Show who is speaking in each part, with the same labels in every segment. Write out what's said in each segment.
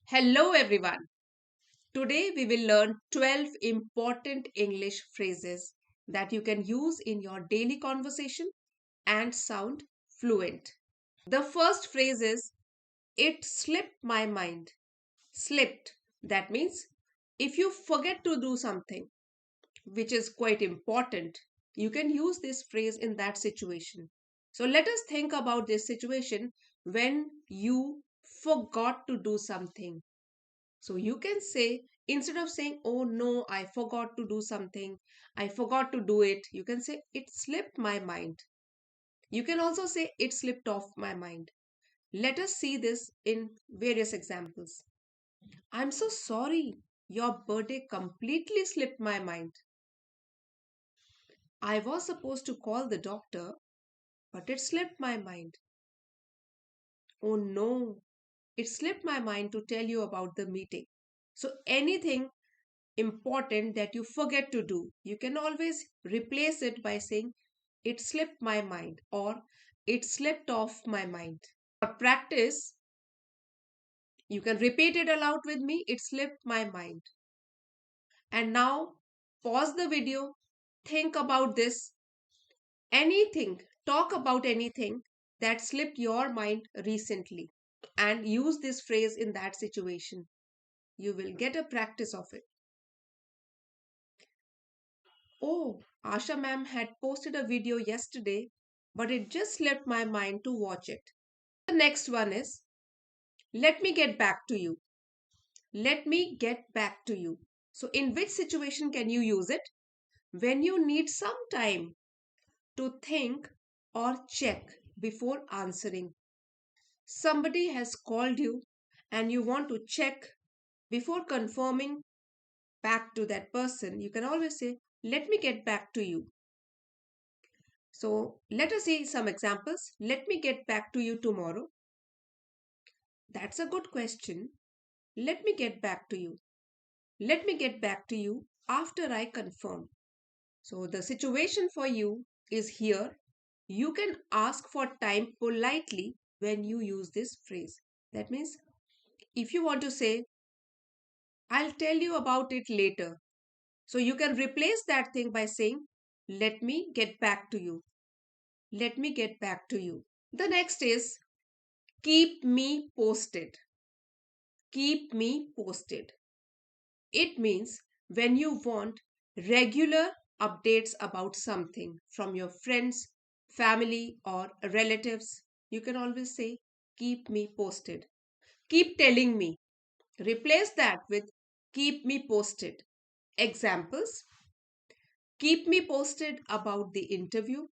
Speaker 1: Hello everyone. Today we will learn 12 important English phrases that you can use in your daily conversation and sound fluent. The first phrase is it slipped my mind. Slipped. That means if you forget to do something which is quite important, you can use this phrase in that situation. So let us think about this situation when you forgot to do something. So you can say, instead of saying, oh no, I forgot to do something, I forgot to do it, you can say, it slipped my mind. You can also say, it slipped off my mind. Let us see this in various examples. I'm so sorry, your birthday completely slipped my mind. I was supposed to call the doctor, but it slipped my mind. Oh no, it slipped my mind to tell you about the meeting. So anything important that you forget to do, you can always replace it by saying, it slipped my mind or it slipped off my mind. For practice, you can repeat it aloud with me, it slipped my mind. And now pause the video, think about this, anything, talk about anything that slipped your mind recently and use this phrase in that situation. You will get a practice of it. Oh, Asha ma'am had posted a video yesterday, but it just slipped my mind to watch it. The next one is, let me get back to you. Let me get back to you. So, in which situation can you use it? When you need some time to think or check before answering. Somebody has called you and you want to check before confirming back to that person. You can always say, let me get back to you. So let us see some examples. Let me get back to you tomorrow. That's a good question. Let me get back to you. Let me get back to you after I confirm. So the situation for you is here. You can ask for time politely when you use this phrase. That means if you want to say, I'll tell you about it later. So you can replace that thing by saying, let me get back to you. Let me get back to you. The next is, keep me posted. Keep me posted. It means when you want regular updates about something from your friends, family, or relatives, you can always say, keep me posted. Keep telling me. Replace that with keep me posted. Examples: keep me posted about the interview.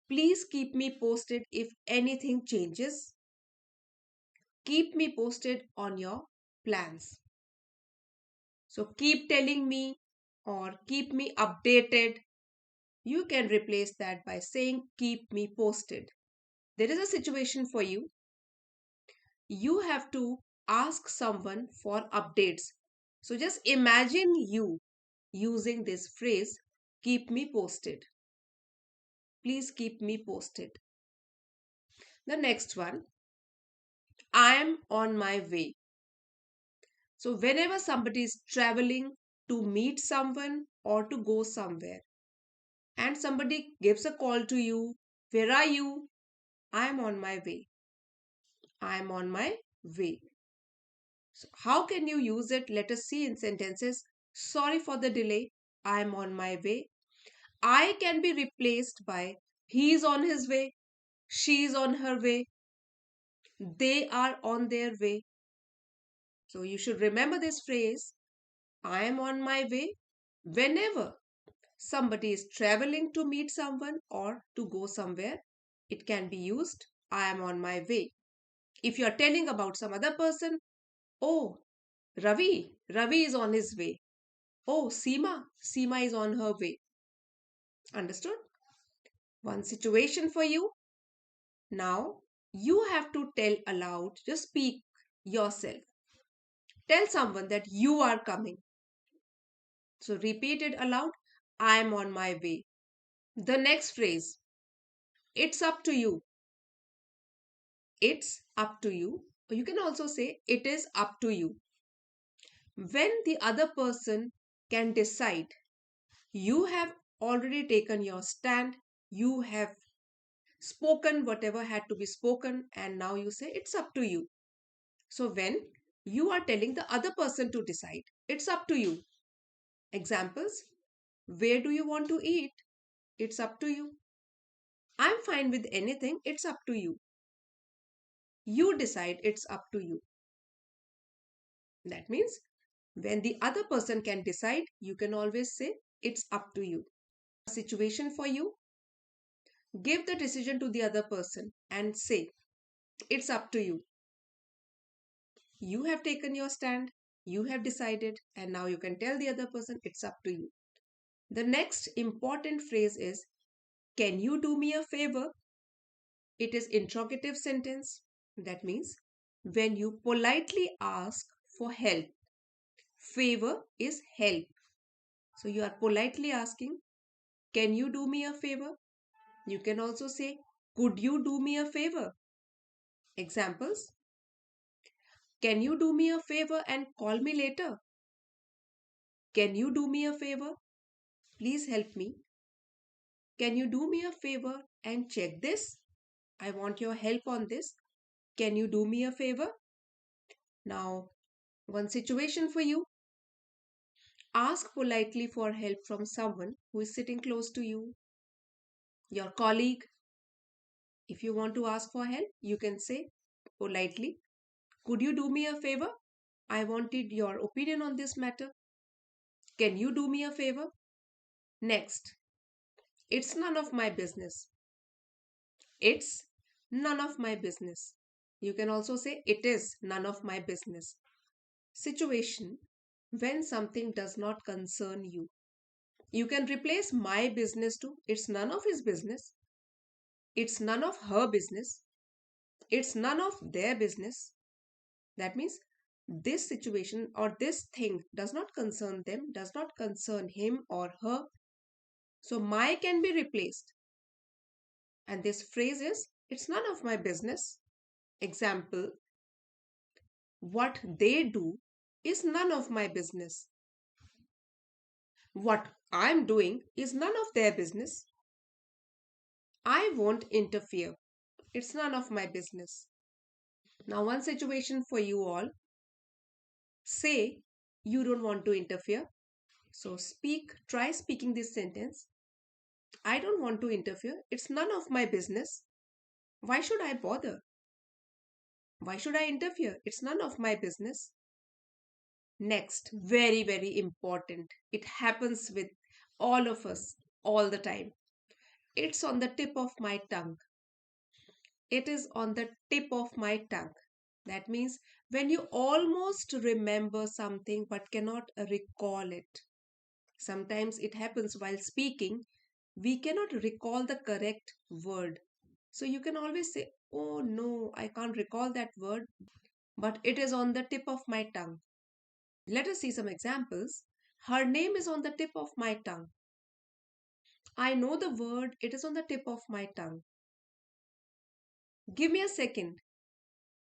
Speaker 1: Please keep me posted if anything changes. Keep me posted on your plans. So keep telling me or keep me updated. You can replace that by saying keep me posted. There is a situation for you. You have to ask someone for updates. So just imagine you using this phrase, keep me posted. Please keep me posted. The next one, I am on my way. So whenever somebody is traveling to meet someone or to go somewhere, and somebody gives a call to you, where are you? I am on my way. I am on my way. So how can you use it? Let us see in sentences. Sorry for the delay. I am on my way. I can be replaced by he is on his way. She is on her way. They are on their way. So you should remember this phrase. I am on my way. Whenever somebody is traveling to meet someone or to go somewhere, it can be used, I am on my way. If you are telling about some other person, oh, Ravi is on his way. Oh, Seema is on her way. Understood? One situation for you. Now, you have to tell aloud, just speak yourself. Tell someone that you are coming. So repeat it aloud. I am on my way. The next phrase, it's up to you. It's up to you. You can also say it is up to you. When the other person can decide, you have already taken your stand, you have spoken whatever had to be spoken, and now you say it's up to you. So when you are telling the other person to decide, it's up to you. Examples: where do you want to eat? It's up to you. I'm fine with anything, it's up to you. You decide, it's up to you. That means when the other person can decide, you can always say it's up to you. A situation for you, give the decision to the other person and say it's up to you. You have taken your stand, you have decided, and now you can tell the other person it's up to you. The next important phrase is, can you do me a favor? It is interrogative sentence. That means when you politely ask for help, favor is help. So you are politely asking, can you do me a favor? You can also say, could you do me a favor? Examples: can you do me a favor and call me later? Can you do me a favor? Please help me. Can you do me a favor and check this? I want your help on this. Can you do me a favor? Now, one situation for you. Ask politely for help from someone who is sitting close to you, your colleague. If you want to ask for help, you can say politely, could you do me a favor? I wanted your opinion on this matter. Can you do me a favor? Next, it's none of my business. It's none of my business. You can also say it is none of my business. Situation: when something does not concern you. You can replace my business to it's none of his business. It's none of her business. It's none of their business. That means this situation or this thing does not concern them, does not concern him or her. So my can be replaced. And this phrase is, it's none of my business. Example: what they do is none of my business. What I'm doing is none of their business. I won't interfere. It's none of my business. Now, one situation for you all. Say you don't want to interfere. So, try speaking this sentence. I don't want to interfere. It's none of my business. Why should I bother? Why should I interfere? It's none of my business. Next, very, very important. It happens with all of us all the time. It's on the tip of my tongue. It is on the tip of my tongue. That means when you almost remember something but cannot recall it. Sometimes it happens while speaking, we cannot recall the correct word. So you can always say, oh no, I can't recall that word, but it is on the tip of my tongue. Let us see some examples. Her name is on the tip of my tongue. I know the word, it is on the tip of my tongue. Give me a second.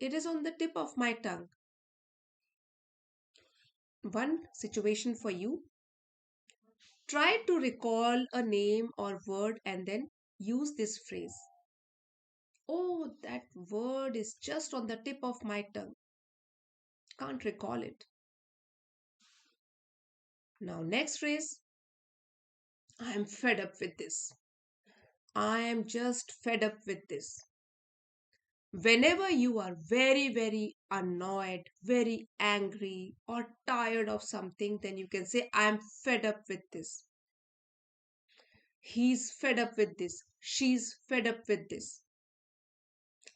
Speaker 1: It is on the tip of my tongue. One situation for you. Try to recall a name or word and then use this phrase. Oh, that word is just on the tip of my tongue. Can't recall it. Now, next phrase. I'm fed up with this. I am just fed up with this. Whenever you are very, very annoyed, very angry, or tired of something, then you can say, I'm fed up with this. He's fed up with this. She's fed up with this.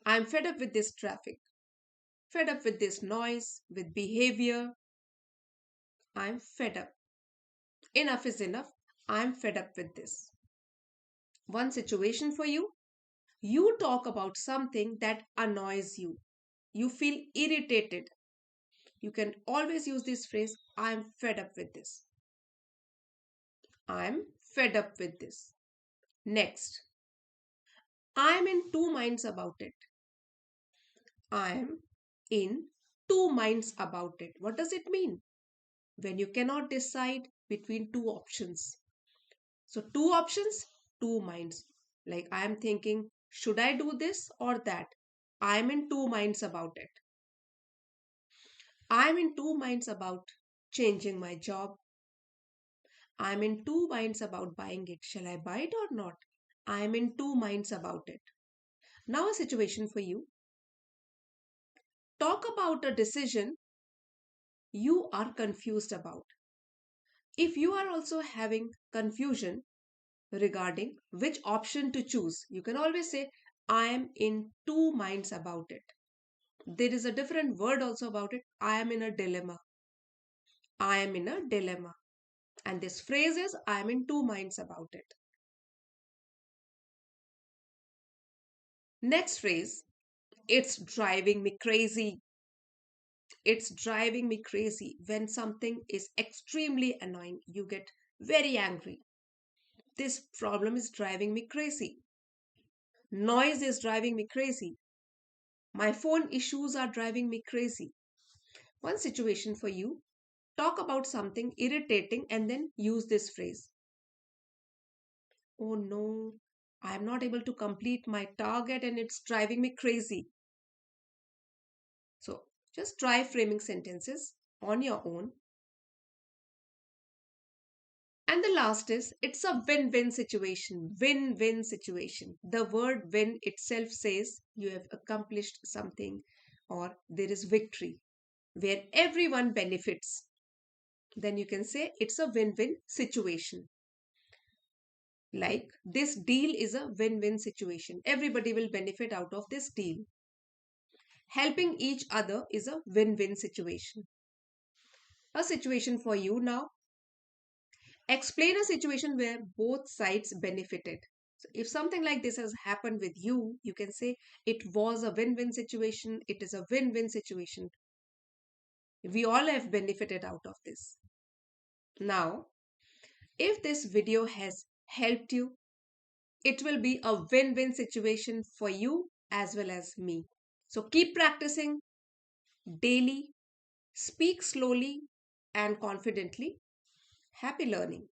Speaker 1: I'm fed up with this traffic. Fed up with this noise, with behavior. I'm fed up. Enough is enough. I'm fed up with this. One situation for you. You talk about something that annoys you. You feel irritated. You can always use this phrase, I'm fed up with this. I'm fed up with this. Next, I'm in two minds about it. I'm in two minds about it. What does it mean? When you cannot decide between two options. So, two options, two minds. Like I am thinking, should I do this or that? I am in two minds about it. I am in two minds about changing my job. I am in two minds about buying it. Shall I buy it or not? I am in two minds about it. Now, a situation for you. Talk about a decision you are confused about. If you are also having confusion regarding which option to choose, you can always say, I am in two minds about it. There is a different word also about it. I am in a dilemma. I am in a dilemma. And this phrase is, I am in two minds about it. Next phrase, it's driving me crazy. It's driving me crazy. When something is extremely annoying, you get very angry. This problem is driving me crazy. Noise is driving me crazy. My phone issues are driving me crazy. One situation for you, talk about something irritating and then use this phrase. Oh no, I'm not able to complete my target and it's driving me crazy. So just try framing sentences on your own. And the last is, it's a win-win situation. Win-win situation. The word win itself says you have accomplished something or there is victory where everyone benefits. Then you can say it's a win-win situation. Like this deal is a win-win situation. Everybody will benefit out of this deal. Helping each other is a win-win situation. A situation for you now. Explain a situation where both sides benefited. So if something like this has happened with you, you can say it was a win-win situation. It is a win-win situation. We all have benefited out of this. Now, if this video has helped you, it will be a win-win situation for you as well as me. So keep practicing daily, speak slowly and confidently. Happy learning.